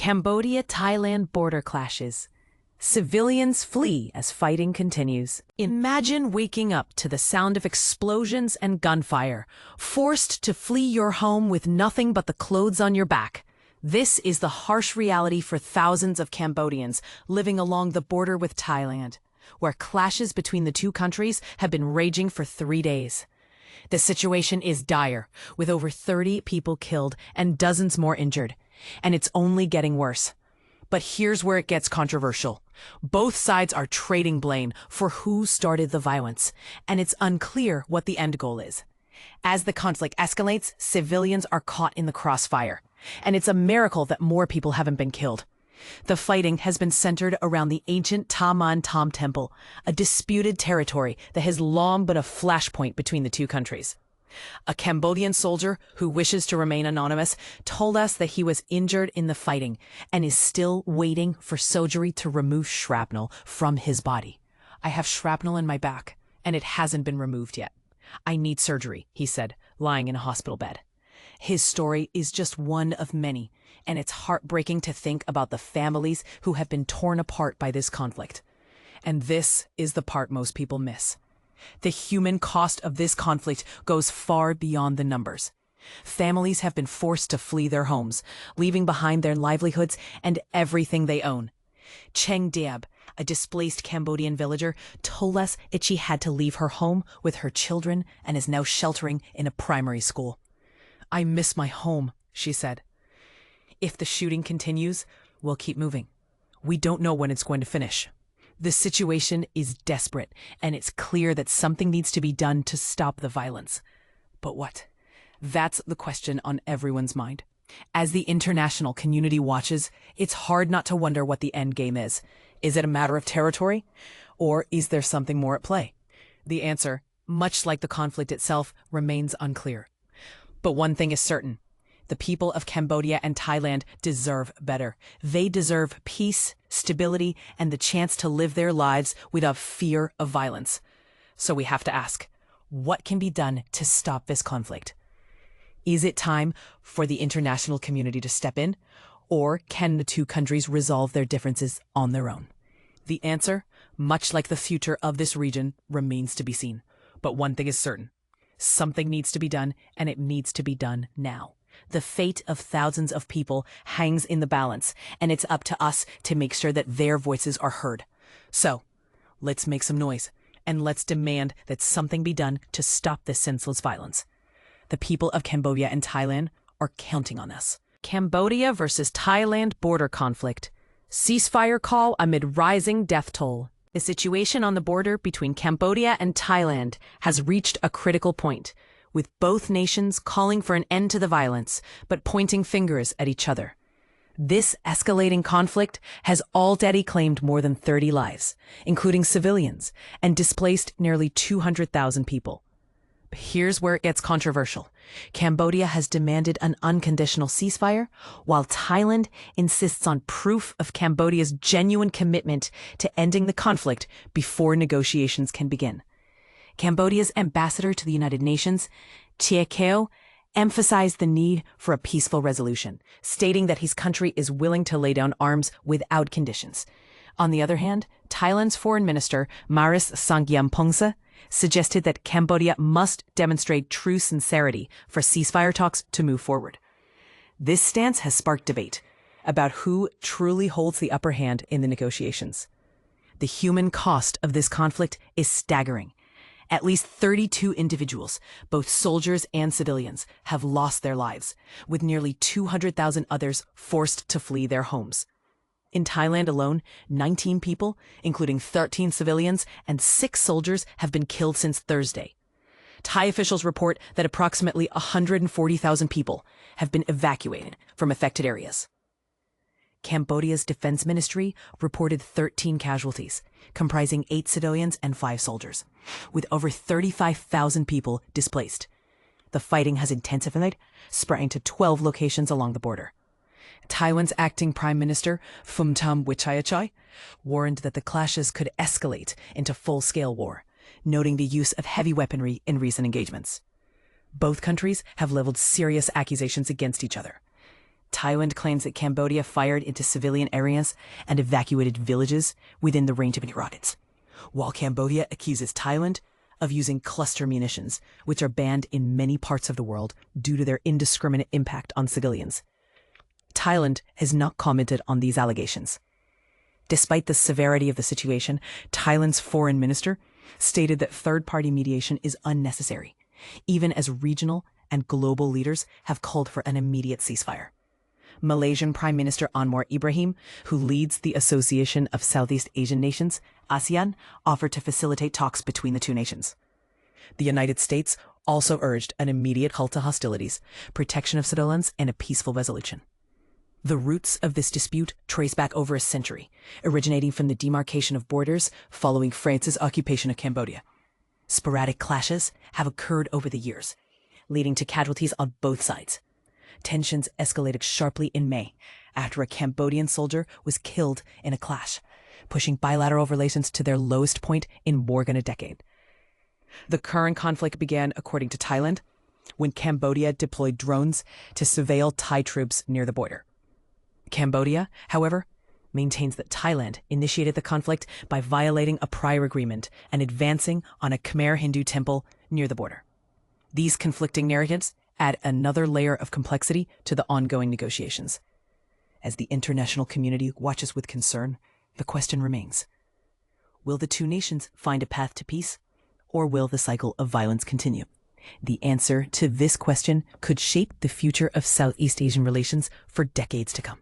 Cambodia-Thailand border clashes. Civilians flee as fighting continues. Imagine waking up to the sound of explosions and gunfire, forced to flee your home with nothing but the clothes on your back. This is the harsh reality for thousands of Cambodians living along the border with Thailand, where clashes between the two countries have been raging for 3 days. The situation is dire, with over 30 people killed and dozens more injured, and it's only getting worse. But here's where it gets controversial. Both sides are trading blame for who started the violence, and it's unclear what the end goal is. As the conflict escalates, civilians are caught in the crossfire, and it's a miracle that more people haven't been killed. The fighting has been centered around the ancient Taman Tom Temple, a disputed territory that has long been a flashpoint between the two countries. A Cambodian soldier who wishes to remain anonymous told us that he was injured in the fighting and is still waiting for surgery to remove shrapnel from his body. "I have shrapnel in my back, and it hasn't been removed yet. I need surgery," he said, lying in a hospital bed. His story is just one of many, and it's heartbreaking to think about the families who have been torn apart by this conflict. And this is the part most people miss. The human cost of this conflict goes far beyond the numbers. Families have been forced to flee their homes, leaving behind their livelihoods and everything they own. Cheng Diab, a displaced Cambodian villager, told us that she had to leave her home with her children and is now sheltering in a primary school. "I miss my home," she said. "If the shooting continues, we'll keep moving. We don't know when it's going to finish." The situation is desperate, and it's clear that something needs to be done to stop the violence. But what? That's the question on everyone's mind. As the international community watches, it's hard not to wonder what the end game is. Is it a matter of territory? Or is there something more at play? The answer, much like the conflict itself, remains unclear. But one thing is certain. The people of Cambodia and Thailand deserve better. They deserve peace, stability, and the chance to live their lives without fear of violence. So we have to ask, what can be done to stop this conflict? Is it time for the international community to step in, or can the two countries resolve their differences on their own? The answer, much like the future of this region, remains to be seen. But one thing is certain. Something needs to be done, and it needs to be done now. The fate of thousands of people hangs in the balance, and it's up to us to make sure that their voices are heard. So, let's make some noise, and let's demand that something be done to stop this senseless violence. The people of Cambodia and Thailand are counting on us. Cambodia versus Thailand border conflict. Ceasefire call amid rising death toll. The situation on the border between Cambodia and Thailand has reached a critical point, with both nations calling for an end to the violence, but pointing fingers at each other. This escalating conflict has already claimed more than 30 lives, including civilians, and displaced nearly 200,000 people. But here's where it gets controversial. Cambodia has demanded an unconditional ceasefire, while Thailand insists on proof of Cambodia's genuine commitment to ending the conflict before negotiations can begin. Cambodia's ambassador to the United Nations, Chia Keo, emphasized the need for a peaceful resolution, stating that his country is willing to lay down arms without conditions. On the other hand, Thailand's foreign minister, Maris Sangiampongsa, suggested that Cambodia must demonstrate true sincerity for ceasefire talks to move forward. This stance has sparked debate about who truly holds the upper hand in the negotiations. The human cost of this conflict is staggering. At least 32 individuals, both soldiers and civilians, have lost their lives, with nearly 200,000 others forced to flee their homes. In Thailand alone, 19 people, including 13 civilians and 6 soldiers, have been killed since Thursday. Thai officials report that approximately 140,000 people have been evacuated from affected areas. Cambodia's defense ministry reported 13 casualties, comprising 8 civilians and 5 soldiers, with over 35,000 people displaced. The fighting has intensified, spreading to 12 locations along the border. Taiwan's acting Prime Minister, Phumtham Wechayachai, warned that the clashes could escalate into full-scale war, noting the use of heavy weaponry in recent engagements. Both countries have leveled serious accusations against each other. Thailand claims that Cambodia fired into civilian areas and evacuated villages within the range of any rockets, while Cambodia accuses Thailand of using cluster munitions, which are banned in many parts of the world due to their indiscriminate impact on civilians. Thailand has not commented on these allegations. Despite the severity of the situation, Thailand's foreign minister stated that third-party mediation is unnecessary, even as regional and global leaders have called for an immediate ceasefire. Malaysian Prime Minister Anwar Ibrahim, who leads the Association of Southeast Asian Nations, ASEAN, offered to facilitate talks between the two nations. The United States also urged an immediate halt to hostilities, protection of civilians, and a peaceful resolution. The roots of this dispute trace back over a century, originating from the demarcation of borders following France's occupation of Cambodia. Sporadic clashes have occurred over the years, leading to casualties on both sides. Tensions escalated sharply in May after a Cambodian soldier was killed in a clash, pushing bilateral relations to their lowest point in more than a decade. The current conflict began, according to Thailand, when Cambodia deployed drones to surveil Thai troops near the border. Cambodia, however, maintains that Thailand initiated the conflict by violating a prior agreement and advancing on a Khmer Hindu temple near the border. These conflicting narratives add another layer of complexity to the ongoing negotiations. As the international community watches with concern, the question remains: will the two nations find a path to peace, or will the cycle of violence continue? The answer to this question could shape the future of Southeast Asian relations for decades to come.